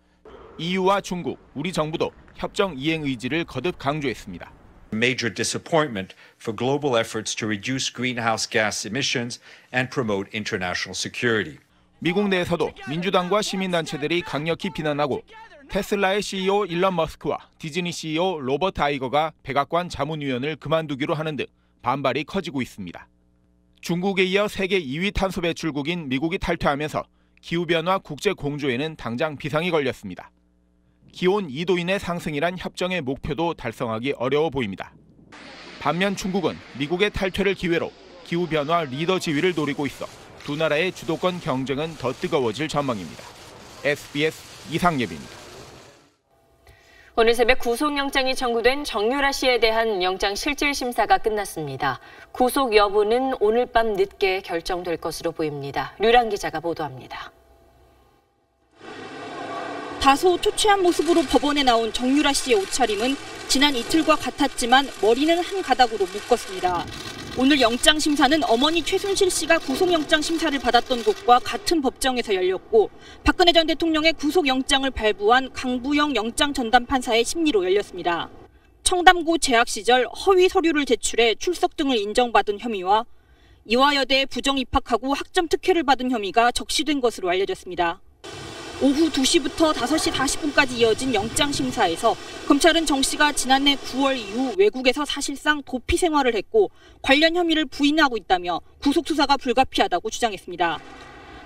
EU와 중국, 우리 정부도 협정 이행 의지를 거듭 강조했습니다. Major disappointment for global efforts to reduce greenhouse gas emissions and promote international security. 미국 내에서도 민주당과 시민단체들이 강력히 비난하고 테슬라의 CEO 일론 머스크와 디즈니 CEO 로버트 아이거가 백악관 자문위원을 그만두기로 하는 등 반발이 커지고 있습니다. 중국에 이어 세계 2위 탄소 배출국인 미국이 탈퇴하면서 기후변화 국제 공조에는 당장 비상이 걸렸습니다. 기온 2도 이내 상승이란 협정의 목표도 달성하기 어려워 보입니다. 반면 중국은 미국의 탈퇴를 기회로 기후변화 리더 지위를 노리고 있어 두 나라의 주도권 경쟁은 더 뜨거워질 전망입니다. SBS 이상예비입니다. 오늘 새벽 구속영장이 청구된 정유라 씨에 대한 영장실질심사가 끝났습니다. 구속 여부는 오늘 밤 늦게 결정될 것으로 보입니다. 류란 기자가 보도합니다. 다소 초췌한 모습으로 법원에 나온 정유라 씨의 옷차림은 지난 이틀과 같았지만 머리는 한 가닥으로 묶었습니다. 오늘 영장심사는 어머니 최순실 씨가 구속영장 심사를 받았던 곳과 같은 법정에서 열렸고 박근혜 전 대통령의 구속영장을 발부한 강부영 영장전담판사의 심리로 열렸습니다. 청담고 재학 시절 허위 서류를 제출해 출석 등을 인정받은 혐의와 이화여대에 부정 입학하고 학점 특혜를 받은 혐의가 적시된 것으로 알려졌습니다. 오후 2시부터 5시 40분까지 이어진 영장심사에서 검찰은 정 씨가 지난해 9월 이후 외국에서 사실상 도피 생활을 했고 관련 혐의를 부인하고 있다며 구속수사가 불가피하다고 주장했습니다.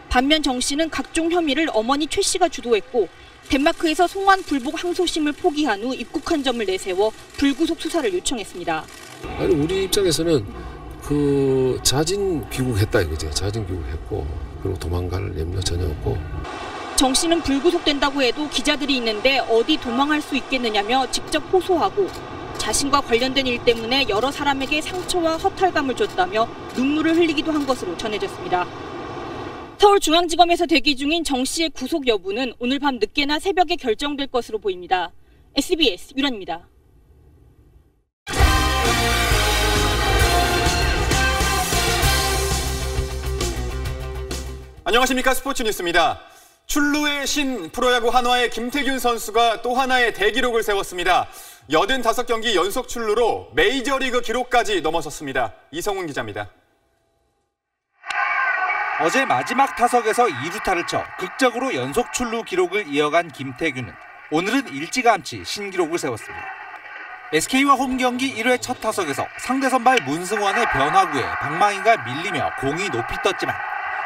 반면 정 씨는 각종 혐의를 어머니 최 씨가 주도했고 덴마크에서 송환 불복 항소심을 포기한 후 입국한 점을 내세워 불구속 수사를 요청했습니다. 아니 우리 입장에서는 그 자진 귀국했다 이거죠. 자진 귀국했고 그리고 도망갈 염려 전혀 없고. 정 씨는 불구속된다고 해도 기자들이 있는데 어디 도망할 수 있겠느냐며 직접 호소하고 자신과 관련된 일 때문에 여러 사람에게 상처와 허탈감을 줬다며 눈물을 흘리기도 한 것으로 전해졌습니다. 서울중앙지검에서 대기 중인 정 씨의 구속 여부는 오늘 밤 늦게나 새벽에 결정될 것으로 보입니다. SBS 유란입니다. 안녕하십니까. 스포츠 뉴스입니다. 출루의 신 프로야구 한화의 김태균 선수가 또 하나의 대기록을 세웠습니다. 85경기 연속 출루로 메이저리그 기록까지 넘어섰습니다. 이성훈 기자입니다. 어제 마지막 타석에서 2루타를 쳐 극적으로 연속 출루 기록을 이어간 김태균은 오늘은 일찌감치 신기록을 세웠습니다. SK와 홈경기 1회 첫 타석에서 상대 선발 문승원의 변화구에 방망이가 밀리며 공이 높이 떴지만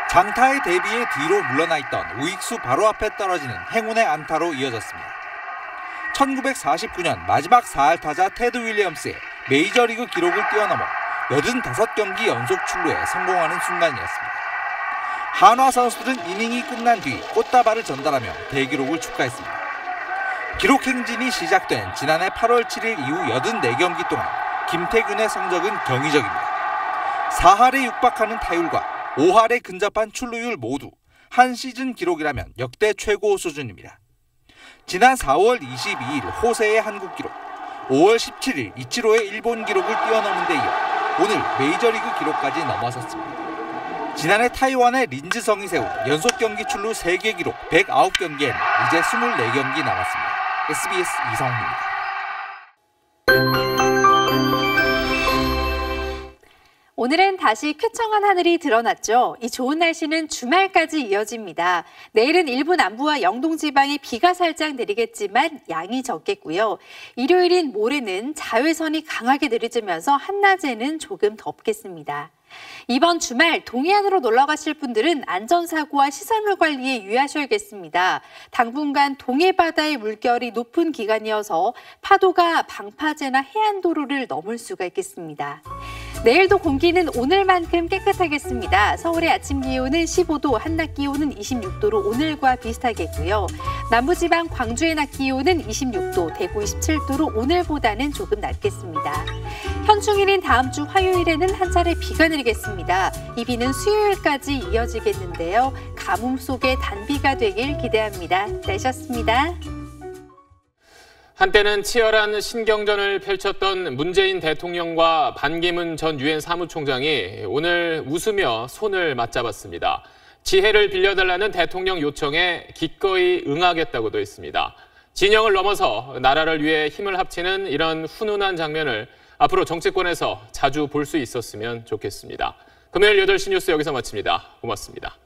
장타에 대비해 뒤로 물러나 있던 우익수 바로 앞에 떨어지는 행운의 안타로 이어졌습니다. 1949년 마지막 4할 타자 테드 윌리엄스의 메이저리그 기록을 뛰어넘어 85경기 연속 출루에 성공하는 순간이었습니다. 한화 선수들은 이닝이 끝난 뒤 꽃다발을 전달하며 대기록을 축하했습니다. 기록 행진이 시작된 지난해 8월 7일 이후 84경기 동안 김태균의 성적은 경이적입니다. 4할에 육박하는 타율과 5할에 근접한 출루율 모두 한 시즌 기록이라면 역대 최고 수준입니다. 지난 4월 22일 호세의 한국 기록, 5월 17일 이치로의 일본 기록을 뛰어넘은 데 이어 오늘 메이저리그 기록까지 넘어섰습니다. 지난해 타이완의 린즈성이 세운 연속 경기 출루 3개 기록 109경기엔 이제 24경기 남았습니다. SBS 이성훈입니다. 오늘은 다시 쾌청한 하늘이 드러났죠. 이 좋은 날씨는 주말까지 이어집니다. 내일은 일부 남부와 영동 지방에 비가 살짝 내리겠지만 양이 적겠고요. 일요일인 모레는 자외선이 강하게 내리쬐면서 한낮에는 조금 덥겠습니다. 이번 주말 동해안으로 놀러 가실 분들은 안전사고와 시설물 관리에 유의하셔야겠습니다. 당분간 동해바다의 물결이 높은 기간이어서 파도가 방파제나 해안도로를 넘을 수가 있겠습니다. 내일도 공기는 오늘만큼 깨끗하겠습니다. 서울의 아침 기온은 15도, 한낮 기온은 26도로 오늘과 비슷하겠고요. 남부지방 광주의 낮 기온은 26도, 대구 27도로 오늘보다는 조금 낮겠습니다. 현충일인 다음 주 화요일에는 한 차례 비가 내리겠습니다. 이 비는 수요일까지 이어지겠는데요. 가뭄 속의 단비가 되길 기대합니다. 날씨였습니다. 한때는 치열한 신경전을 펼쳤던 문재인 대통령과 반기문 전 유엔 사무총장이 오늘 웃으며 손을 맞잡았습니다. 지혜를 빌려달라는 대통령 요청에 기꺼이 응하겠다고도 했습니다. 진영을 넘어서 나라를 위해 힘을 합치는 이런 훈훈한 장면을 앞으로 정치권에서 자주 볼 수 있었으면 좋겠습니다. 금요일 8시 뉴스 여기서 마칩니다. 고맙습니다.